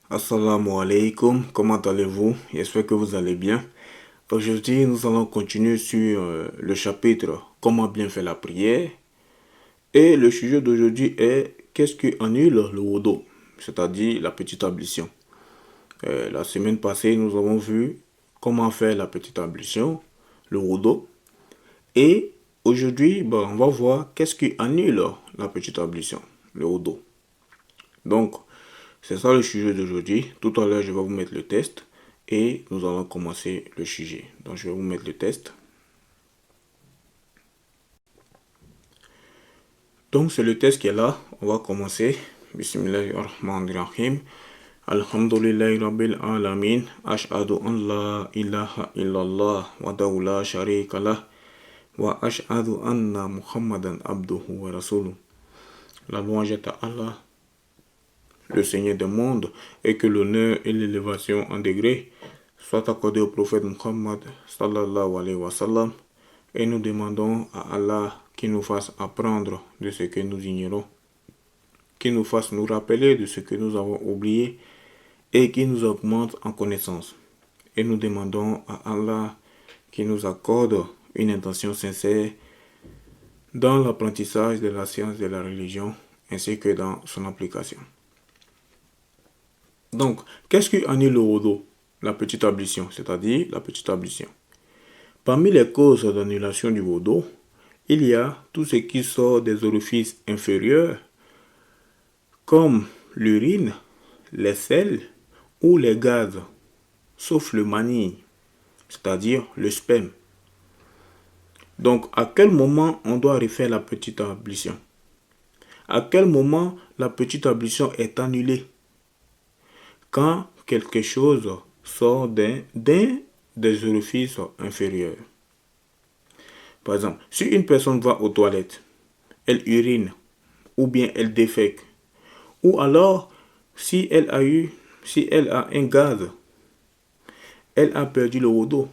Assalamu alaikum, comment allez-vous? J'espère que vous allez bien. Aujourd'hui, nous allons continuer sur le chapitre Comment bien faire la prière. Et le sujet d'aujourd'hui est qu'est-ce qui annule le wudu, c'est-à-dire la petite ablution. La semaine passée, nous avons vu comment faire la petite ablution, le wudu. Et aujourd'hui, on va voir qu'est-ce qui annule la petite ablution, le wudu. Donc, c'est ça le sujet d'aujourd'hui. Tout à l'heure, je vais vous mettre le test et nous allons commencer le sujet. Donc, je vais vous mettre le test. Donc, c'est le test qui est là. On va commencer. Bismillahirrahmanirrahim. Alhamdulillahi Rabbil Alamin. Ashhadu an la ilaha illallah wa la sharika lah. Wa ashhadu anna Muhammadan abduhu wa rasuluh. La louange est à Allah, le Seigneur des mondes, et que l'honneur et l'élévation en degré soient accordés au prophète Muhammad sallallahu alayhi wa sallam, et nous demandons à Allah qu'il nous fasse apprendre de ce que nous ignorons, qu'il nous fasse nous rappeler de ce que nous avons oublié et qu'il nous augmente en connaissance. Et nous demandons à Allah qu'il nous accorde une intention sincère dans l'apprentissage de la science de la religion ainsi que dans son application. Donc, qu'est-ce qui annule le wudu? La petite ablution, c'est-à-dire la petite ablution. Parmi les causes d'annulation du wudu, il y a tout ce qui sort des orifices inférieurs, comme l'urine, les selles ou les gaz, sauf le mani, c'est-à-dire le sperme. Donc, à quel moment on doit refaire la petite ablution? À quel moment la petite ablution est annulée? Quand quelque chose sort d'un des orifices inférieurs. Par exemple, si une personne va aux toilettes, elle urine, ou bien elle défèque, ou alors si elle a un gaz, elle a perdu le wudu,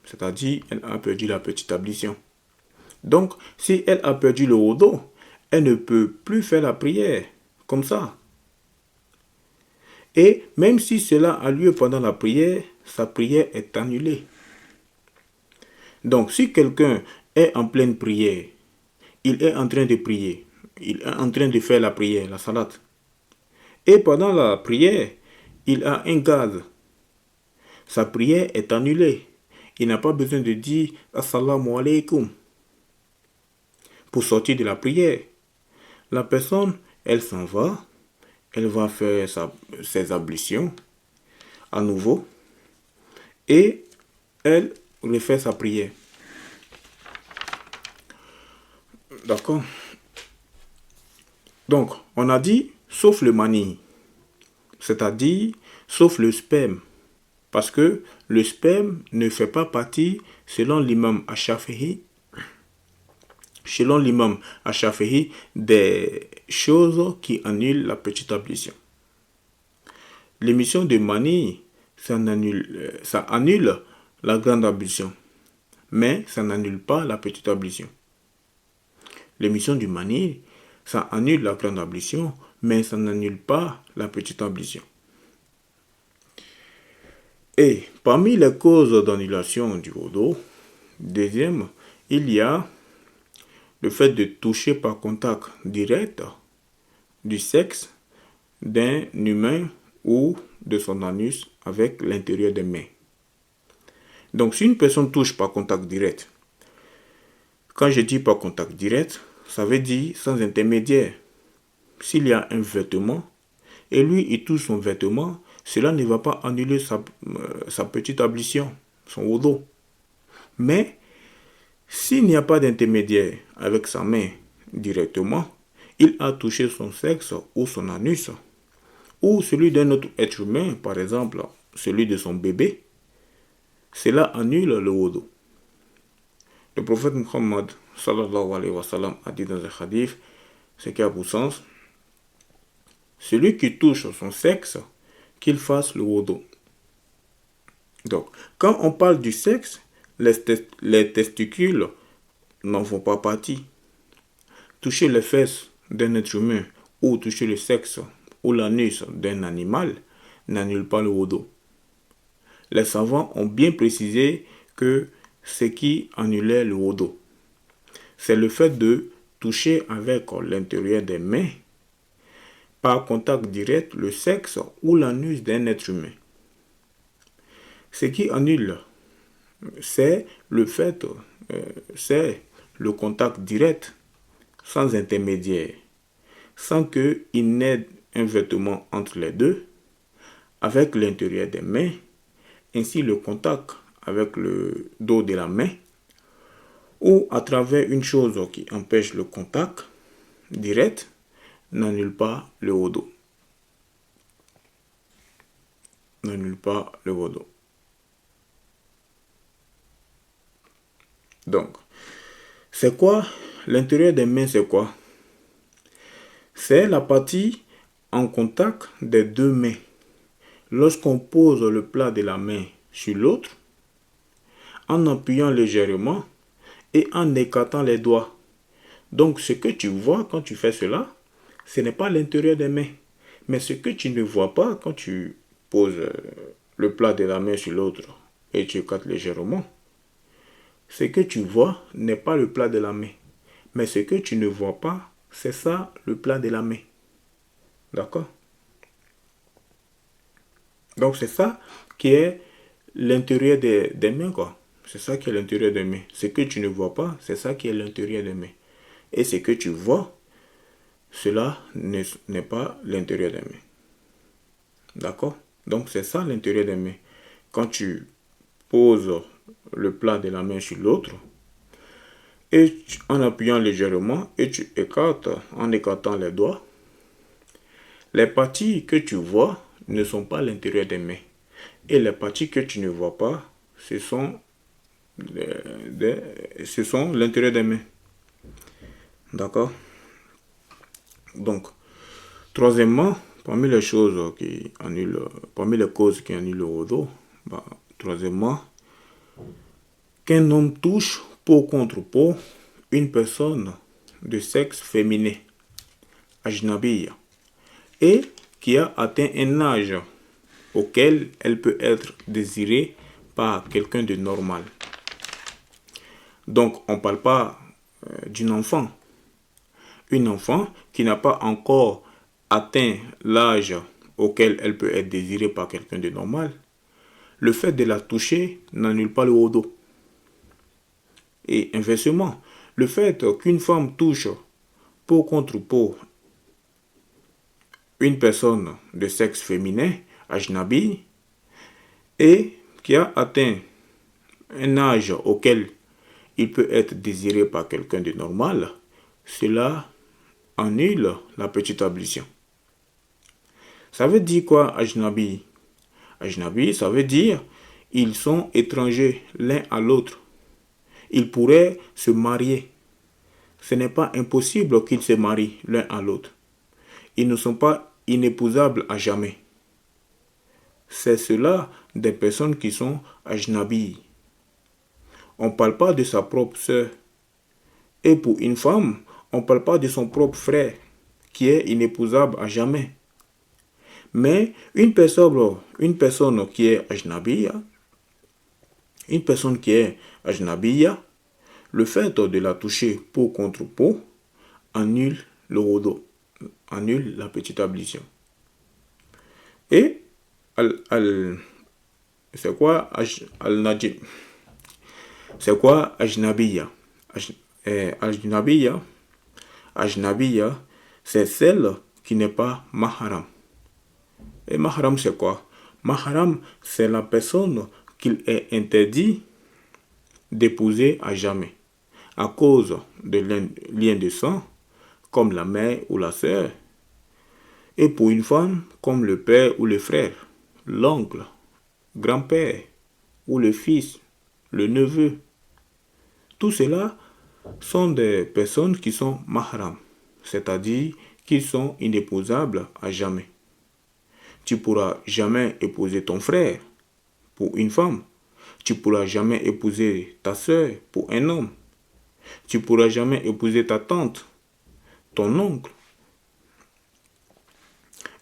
c'est-à-dire elle a perdu la petite ablution. Donc, si elle a perdu le wudu, elle ne peut plus faire la prière comme ça. Et même si cela a lieu pendant la prière, sa prière est annulée. Donc, si quelqu'un est en pleine prière, il est en train de prier, il est en train de faire la prière, la salat, et pendant la prière, il a un gaz, sa prière est annulée. Il n'a pas besoin de dire Assalamu alaikum pour sortir de la prière. La personne, elle s'en va, elle va faire ses ablutions à nouveau et elle refait sa prière. D'accord? Donc, on a dit sauf le mani, c'est-à-dire sauf le sperme, parce que le sperme ne fait pas partie, selon l'imam Ash-Shafi'i, des choses qui annulent la petite ablution. L'émission de mani, ça annule la grande ablution, mais ça n'annule pas la petite ablution. L'émission du mani, ça annule la grande ablution, mais ça n'annule pas la petite ablution. Et parmi les causes d'annulation du wudu, deuxième, il y a le fait de toucher par contact direct du sexe d'un humain ou de son anus avec l'intérieur des mains. Donc, si une personne touche par contact direct, quand je dis par contact direct, ça veut dire sans intermédiaire. S'il y a un vêtement et lui, il touche son vêtement, cela ne va pas annuler sa petite ablution, son wudu. Mais, s'il n'y a pas d'intermédiaire avec sa main directement, il a touché son sexe ou son anus, ou celui d'un autre être humain, par exemple, celui de son bébé, cela annule le wudu. Le prophète Muhammad sallallahu alayhi wa sallam a dit dans un hadith, ce qui a pour sens, celui qui touche son sexe, qu'il fasse le wudu. Donc, quand on parle du sexe, les testicules n'en font pas partie. Toucher les fesses d'un être humain ou toucher le sexe ou l'anus d'un animal n'annule pas le wodo. Les savants ont bien précisé que ce qui annulait le wodo, c'est le fait de toucher avec l'intérieur des mains, par contact direct, le sexe ou l'anus d'un être humain. Ce qui annule, c'est le fait, c'est le contact direct, sans intermédiaire, sans qu'il n'ait un vêtement entre les deux, avec l'intérieur des mains, ainsi le contact avec le dos de la main, ou à travers une chose qui empêche le contact direct, n'annule pas le wodo. N'annule pas le wodo. Donc, c'est quoi l'intérieur des mains? C'est quoi? C'est la partie en contact des deux mains. Lorsqu'on pose le plat de la main sur l'autre, en appuyant légèrement et en écartant les doigts. Donc, ce que tu vois quand tu fais cela, ce n'est pas l'intérieur des mains. Mais ce que tu ne vois pas quand tu poses le plat de la main sur l'autre et tu écartes légèrement, ce que tu vois n'est pas le plat de la main. Mais ce que tu ne vois pas, c'est ça le plat de la main. D'accord? Donc c'est ça qui est l'intérieur des mains, quoi. C'est ça qui est l'intérieur des mains. Ce que tu ne vois pas, c'est ça qui est l'intérieur des mains. Et ce que tu vois, cela n'est pas l'intérieur des mains. D'accord? Donc c'est ça l'intérieur des mains. Quand tu poses le plat de la main sur l'autre, et en appuyant légèrement, et tu écartes en écartant les doigts, les parties que tu vois ne sont pas l'intérieur des mains. Et les parties que tu ne vois pas, ce sont l'intérieur des mains. D'accord? Donc, troisièmement, parmi les choses qui annulent, parmi les causes qui annulent le wodo, troisièmement, qu'un homme touche peau contre peau une personne de sexe féminin, ajnabiya, et qui a atteint un âge auquel elle peut être désirée par quelqu'un de normal. Donc, on ne parle pas d'une enfant. Une enfant qui n'a pas encore atteint l'âge auquel elle peut être désirée par quelqu'un de normal, le fait de la toucher n'annule pas le wodo. Et inversement, le fait qu'une femme touche peau contre peau une personne de sexe féminin, ajnabi, et qui a atteint un âge auquel il peut être désiré par quelqu'un de normal, cela annule la petite ablution. Ça veut dire quoi, ajnabi? Ajnabi, ça veut dire ils sont étrangers l'un à l'autre. Ils pourraient se marier. Ce n'est pas impossible qu'ils se marient l'un à l'autre. Ils ne sont pas inépousables à jamais. C'est cela des personnes qui sont ajnabi. On ne parle pas de sa propre sœur. Et pour une femme, on ne parle pas de son propre frère, qui est inépousable à jamais. Mais une personne qui est ajnabiya, le fait de la toucher peau contre peau annule le wodo, annule la petite ablution. Et c'est quoi al-najib? C'est quoi ajnabiya? Ajnabiya, c'est celle qui n'est pas mahram. Et mahram, c'est quoi? Mahram, c'est la personne qu'il est interdit d'épouser à jamais, à cause de liens de sang, comme la mère ou la sœur, et pour une femme, comme le père ou le frère, l'oncle, grand-père, ou le fils, le neveu. Tout cela sont des personnes qui sont mahram, c'est-à-dire qui sont inépousables à jamais. Tu ne pourras jamais épouser ton frère pour une femme. Tu ne pourras jamais épouser ta soeur pour un homme. Tu ne pourras jamais épouser ta tante, ton oncle.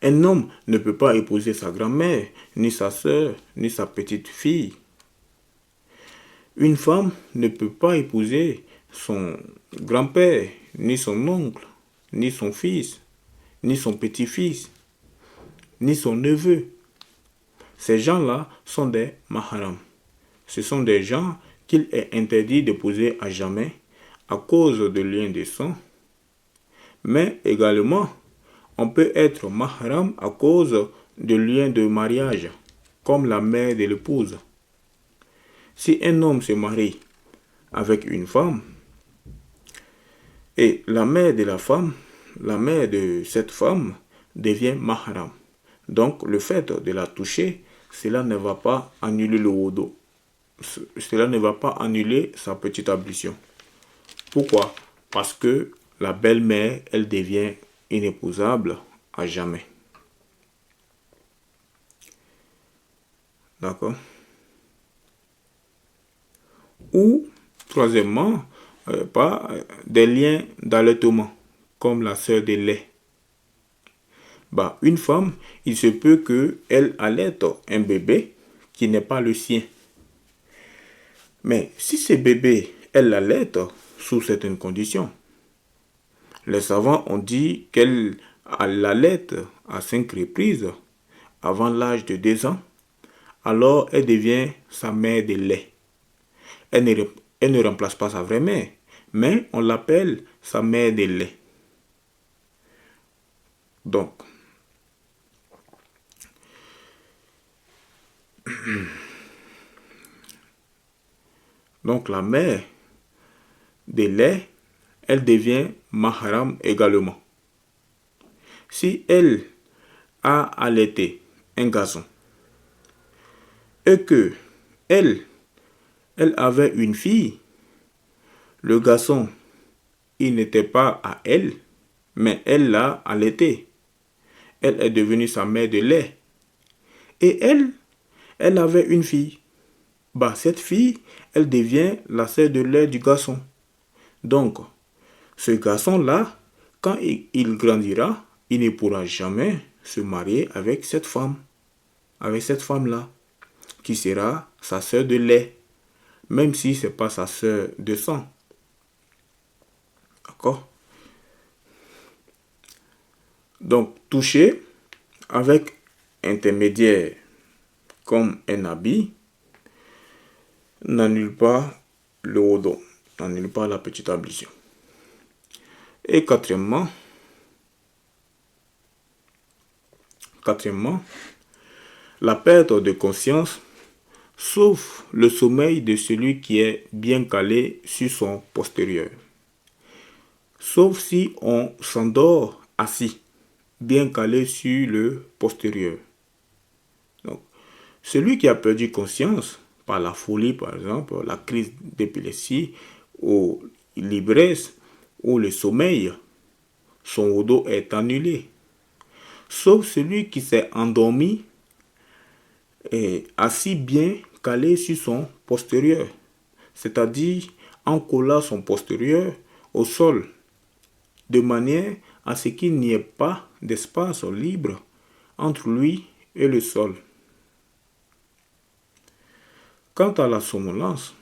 Un homme ne peut pas épouser sa grand-mère, ni sa sœur, ni sa petite fille. Une femme ne peut pas épouser son grand-père, ni son oncle, ni son fils, ni son petit-fils, ni son neveu. Ces gens-là sont des maharams. Ce sont des gens qu'il est interdit d'épouser à jamais à cause de liens de sang. Mais également, on peut être mahram à cause de liens de mariage, comme la mère de l'épouse. Si un homme se marie avec une femme, et la mère de la femme, la mère de cette femme, devient mahram. Donc, le fait de la toucher, cela ne va pas annuler le wudu. Cela ne va pas annuler sa petite ablution. Pourquoi? Parce que la belle-mère, elle devient inépousable à jamais. D'accord? Ou, troisièmement, pas des liens d'allaitement, comme la sœur de lait. Bah, une femme, il se peut qu'elle allaite un bébé qui n'est pas le sien. Mais si ce bébé, elle l'allaite sous certaines conditions, les savants ont dit qu'elle l'allaite à 5 reprises avant l'âge de 2 ans, alors elle devient sa mère de lait. Elle ne remplace pas sa vraie mère, mais on l'appelle sa mère de lait. Donc la mère de lait, elle devient mahram également. Si elle a allaité un garçon et que elle, elle avait une fille, le garçon, il n'était pas à elle, mais elle l'a allaité. Elle est devenue sa mère de lait. Et elle avait une fille. Bah, cette fille, elle devient la sœur de lait du garçon. Donc, ce garçon-là, quand il grandira, il ne pourra jamais se marier avec cette femme-là, qui sera sa sœur de lait, même si ce n'est pas sa sœur de sang. D'accord? Donc, toucher avec intermédiaire comme un habit n'annule pas le wudu, n'annule pas la petite ablution. Et quatrièmement, la perte de conscience, sauf le sommeil de celui qui est bien calé sur son postérieur. Sauf si on s'endort assis, bien calé sur le postérieur. Donc, celui qui a perdu conscience, par la folie par exemple, la crise d'épilepsie, ou l'ivresse, ou le sommeil, son wudu est annulé. Sauf celui qui s'est endormi et assis bien calé sur son postérieur, c'est-à-dire en collant son postérieur au sol, de manière à ce qu'il n'y ait pas d'espace libre entre lui et le sol. Quant à la somnolence,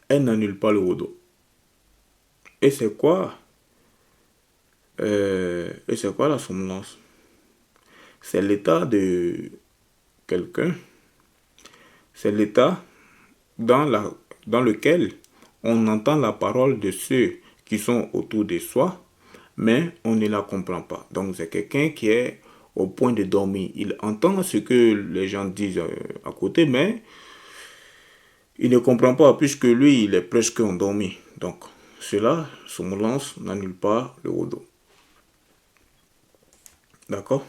elle n'annule pas le wudu. Et c'est quoi la somnolence? C'est l'état de quelqu'un, c'est l'état dans lequel on entend la parole de ceux qui sont autour de soi, mais on ne la comprend pas. Donc c'est quelqu'un qui est au point de dormir. Il entend ce que les gens disent à côté, mais il ne comprend pas puisque lui, il est presque endormi. Donc cela, somnolence, n'annule pas le wudu. D'accord?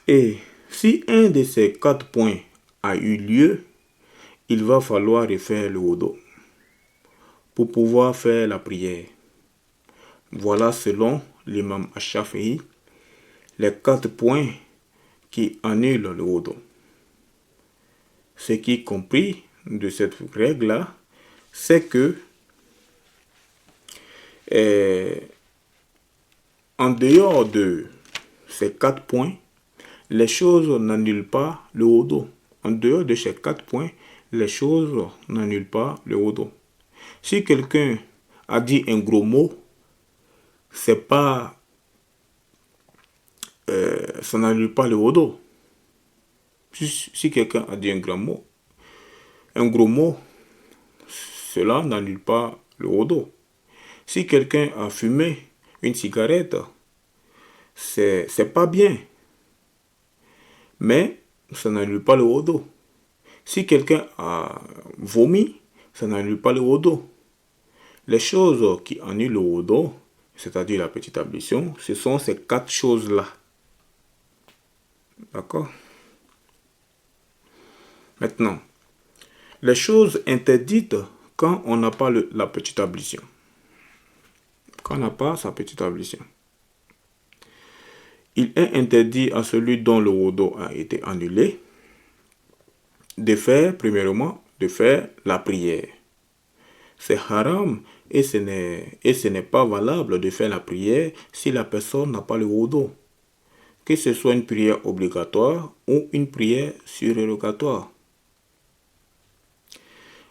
Et si un de ces 4 points a eu lieu, il va falloir refaire le wudu pour pouvoir faire la prière. Voilà, selon l'imam Ash-Shafi'i, les 4 points qui annulent le wudu. Ce qui est compris de cette règle-là, c'est que En dehors de ces 4 points, les choses n'annulent pas le wudu. En dehors de ces 4 points, les choses n'annulent pas le wudu. Si quelqu'un a dit un gros mot, c'est pas, ça n'annule pas le wudu. Si quelqu'un a dit un gros mot, cela n'annule pas le wudu. Si quelqu'un a fumé une cigarette, c'est pas bien, mais ça n'annule pas le wudu. Si quelqu'un a vomi, ça n'annule pas le wudu. Les choses qui annulent le wudu, c'est-à-dire la petite ablution, ce sont ces 4 choses-là. D'accord? Maintenant, les choses interdites quand on n'a pas la petite ablution. Quand on n'a pas sa petite ablution. Il est interdit à celui dont le wudu a été annulé de faire, premièrement, de faire la prière. C'est haram et ce n'est pas valable de faire la prière si la personne n'a pas le wudu. Que ce soit une prière obligatoire ou une prière surérogatoire.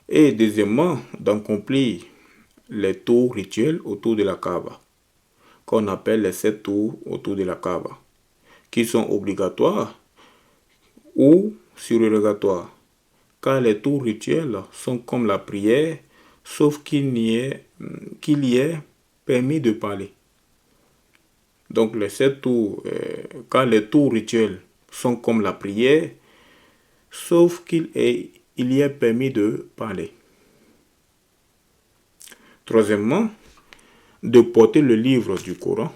Et deuxièmement, d'accomplir les tours rituels autour de la Kaaba, qu'on appelle les 7 tours autour de la Kaaba, qui sont obligatoires ou surérogatoires, car les tours rituels sont comme la prière, sauf qu'il y est permis de parler. Donc les 7 tours, car les tours rituels sont comme la prière, sauf qu'il y est permis de parler. Troisièmement, de porter le livre du Coran,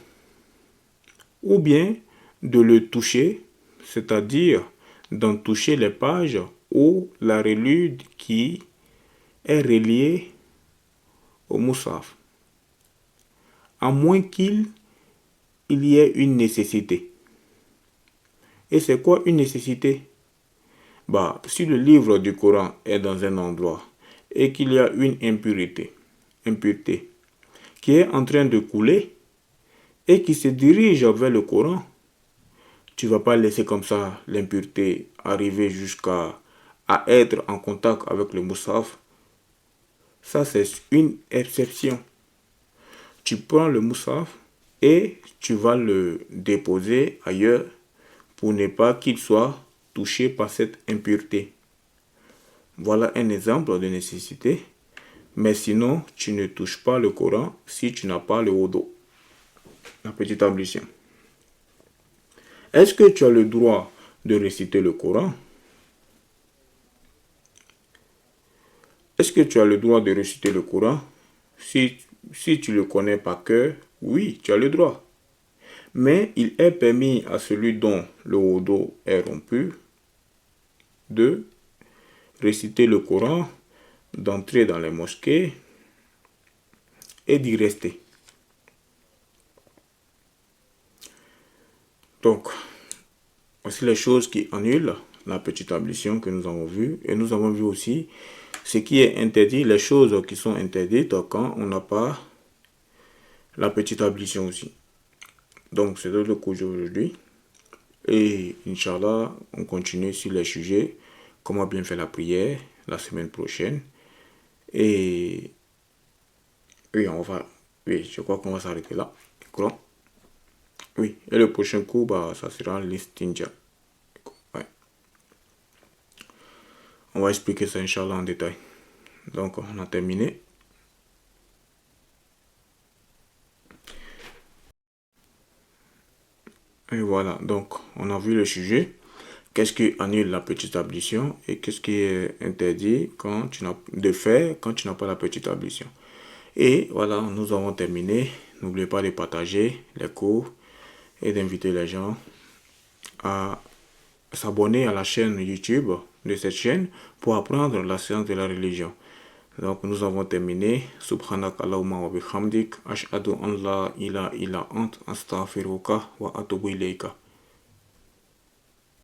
ou bien de le toucher, c'est-à-dire d'en toucher les pages ou la reliure qui est reliée au Musaf, à moins qu'il y ait une nécessité. Et c'est quoi une nécessité? Si le livre du Coran est dans un endroit et qu'il y a une impureté qui est en train de couler et qui se dirige vers le Coran, tu ne vas pas laisser comme ça l'impureté arriver jusqu'à être en contact avec le Musaf. Ça, c'est une exception. Tu prends le Musaf et tu vas le déposer ailleurs pour ne pas qu'il soit touché par cette impureté. Voilà un exemple de nécessité. Mais sinon, tu ne touches pas le Coran si tu n'as pas le wudu, la petite ablution. Est-ce que tu as le droit de réciter le Coran? Est-ce que tu as le droit de réciter le Coran? Si tu le connais par cœur, oui, tu as le droit. Mais il est permis à celui dont le wudu est rompu de réciter le Coran, d'entrer dans les mosquées et d'y rester. Donc, voici les choses qui annulent la petite ablution que nous avons vue. Et nous avons vu aussi ce qui est interdit, les choses qui sont interdites quand on n'a pas la petite ablution aussi. Donc, c'est le cours d'aujourd'hui. Et Inch'Allah, on continue sur les sujets. Comment bien faire la prière la semaine prochaine. Et oui, je crois qu'on va s'arrêter là. D'accord? Oui, et le prochain cours, ça sera l'istinja. Ouais. On va expliquer ça, Inch'Allah, en détail. Donc, on a terminé. Et voilà, donc, on a vu le sujet. Qu'est-ce qui annule la petite ablution et qu'est-ce qui est interdit de faire quand tu n'as pas la petite ablution. Et voilà, nous avons terminé. N'oubliez pas de partager les cours et d'inviter les gens à s'abonner à la chaîne YouTube de cette chaîne pour apprendre la science de la religion. Donc nous avons terminé. Subhanak Allahumma wa bihamdik. Ashhadu an la ilaha illa ant astaghfiruka wa atubu ilayka.